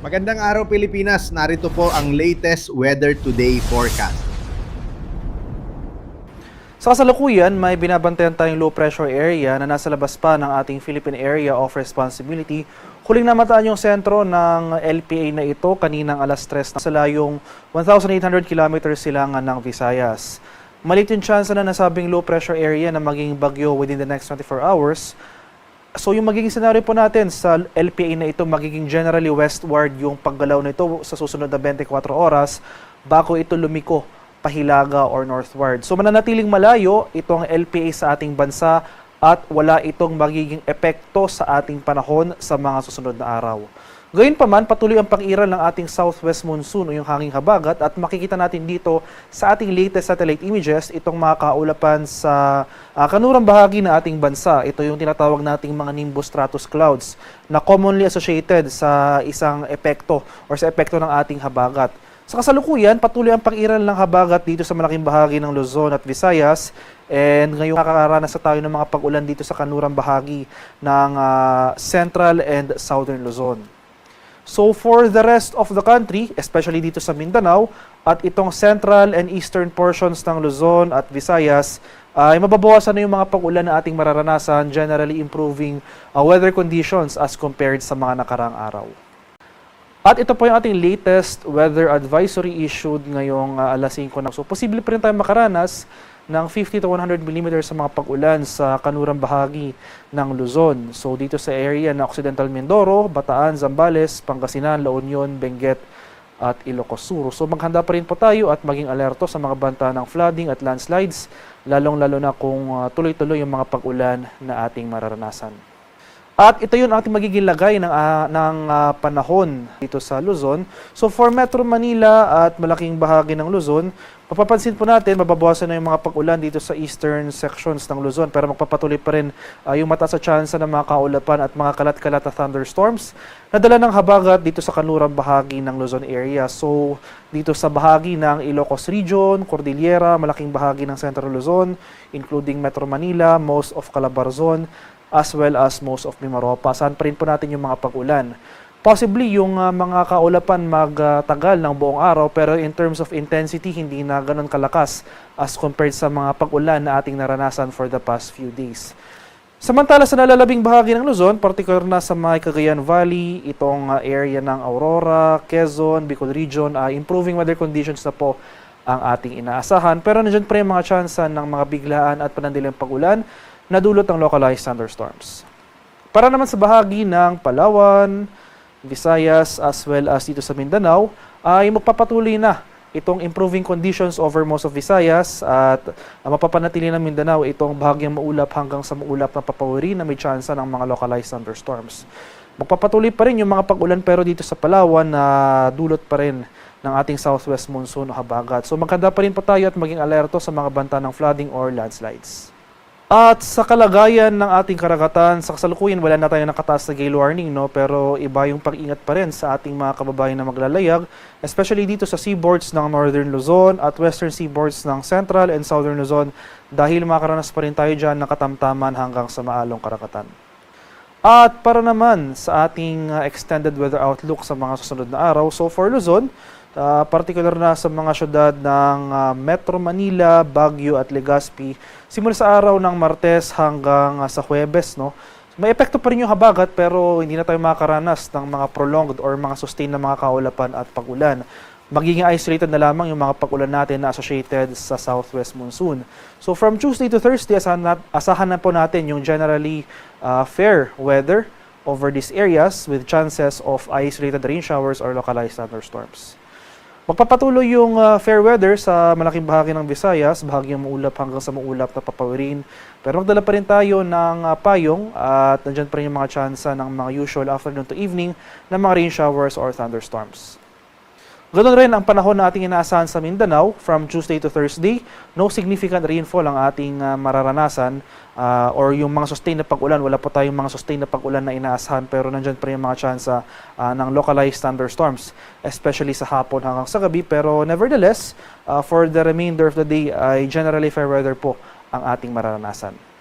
Magandang araw Pilipinas, narito po ang latest weather today forecast. Sa kasalukuyan, may binabantayan tayong low pressure area na nasa labas pa ng ating Philippine Area of Responsibility. Huling namataan yung sentro ng LPA na ito kaninang alas 3 sa layong 1,800 kilometers silangan ng Visayas. Maliit yung chance na nasabing low pressure area na maging bagyo within the next 24 hours. So yung magiging scenario po natin sa LPA na ito, magiging generally westward yung paggalaw nito sa susunod na 24 oras bago ito lumiko pahilaga or northward. So mananatiling malayo itong LPA sa ating bansa at wala itong magiging epekto sa ating panahon sa mga susunod na araw. Gayunpaman, patuloy ang pag-iral ng ating southwest monsoon o yung hanging habagat at makikita natin dito sa ating latest satellite images itong mga kaulapan sa kanurang bahagi ng ating bansa. Ito yung tinatawag nating mga nimbus stratus clouds na commonly associated sa isang epekto or sa epekto ng ating habagat. Sa kasalukuyan, patuloy ang pag-iral ng habagat dito sa malaking bahagi ng Luzon at Visayas. And ngayon nakakaranas na tayo ng mga pag-ulan dito sa kanurang bahagi ng central and southern Luzon. So for the rest of the country, especially dito sa Mindanao at itong central and eastern portions ng Luzon at Visayas, ay mababawasan na yung mga pag-ulan na ating mararanasan, generally improving weather conditions as compared sa mga nakarang araw. At ito po yung ating latest weather advisory issued ngayong alas 5 na. So posible pa rin tayo makaranas ng 50 to 100 mm sa mga pag-ulan sa kanurang bahagi ng Luzon. So dito sa area na Occidental Mindoro, Bataan, Zambales, Pangasinan, La Union, Benguet at Ilocos Sur. So maghanda pa rin po tayo at maging alerto sa mga banta ng flooding at landslides, lalong-lalo na kung tuloy-tuloy yung mga pag-ulan na ating mararanasan. At ito yun ang ating magiging lagay ng panahon dito sa Luzon. So for Metro Manila at malaking bahagi ng Luzon, mapapansin po natin, mababawasan na yung mga pag-ulan dito sa eastern sections ng Luzon. Pero magpapatuloy pa rin yung mataas sa tsansa ng mga kaulapan at mga kalat-kalat na thunderstorms na dala ng habagat dito sa kanlurang bahagi ng Luzon area. So dito sa bahagi ng Ilocos Region, Cordillera, malaking bahagi ng Central Luzon, including Metro Manila, most of Calabarzon, as well as most of Mimaropa. Saan pa rin po natin yung mga pag-ulan. Possibly yung mga kaulapan magtagal ng buong araw, pero in terms of intensity, hindi na ganun kalakas as compared sa mga pag-ulan na ating naranasan for the past few days. Samantala sa nalalabing bahagi ng Luzon, particular na sa may Cagayan Valley, itong area ng Aurora, Quezon, Bicol Region, improving weather conditions na po ang ating inaasahan. Pero nandiyan pa rin mga tsansa ng mga biglaan at panandiling pag-ulan na dulot ng localized thunderstorms. Para naman sa bahagi ng Palawan, Visayas, as well as dito sa Mindanao, ay magpapatuloy na itong improving conditions over most of Visayas at mapapanatili ng Mindanao itong bahagyang maulap hanggang sa maulap na papawiri na may tsansa ng mga localized thunderstorms. Magpapatuloy pa rin yung mga pag-ulan pero dito sa Palawan na dulot pa rin ng ating southwest monsoon o habagat. So maganda pa rin po tayo at maging alerto sa mga banta ng flooding or landslides. At sa kalagayan ng ating karagatan, sa kasalukuyan wala na tayo nakataas na gale warning, no? Pero iba yung pag-ingat pa rin sa ating mga kababayan na maglalayag, especially dito sa seaboards ng Northern Luzon at Western seaboards ng Central and Southern Luzon dahil makaranas pa rin tayo dyan ng katamtaman hanggang sa maalong karagatan. At para naman sa ating extended weather outlook sa mga susunod na araw, so for Luzon, particular na sa mga syudad ng Metro Manila, Baguio at Legazpi, simula sa araw ng Martes hanggang sa Huwebes, no? May epekto pa rin yung habagat pero hindi na tayo makakaranas ng mga prolonged or mga sustained na mga kaulapan at pag-ulan. Magiging isolated na lamang yung mga pag-ulan natin na associated sa southwest monsoon. So from Tuesday to Thursday, asahan na po natin yung generally fair weather over these areas with chances of isolated rain showers or localized thunderstorms. Magpapatuloy yung fair weather sa malaking bahagi ng Visayas, bahagyang maulap hanggang sa maulap na papawirin. Pero magdala pa rin tayo ng payong at nandyan pa rin yung mga tsansa ng mga usual afternoon to evening na mga rain showers or thunderstorms. Ganoon rin ang panahon na ating inaasahan sa Mindanao from Tuesday to Thursday. No significant rainfall ang ating mararanasan or yung mga sustained na pag-ulan. Wala po tayong mga sustained na pag-ulan na inaasahan pero nandyan pa rin yung mga tsansa ng localized thunderstorms, especially sa hapon hanggang sa gabi. Pero nevertheless, for the remainder of the day ay generally fair weather po ang ating mararanasan.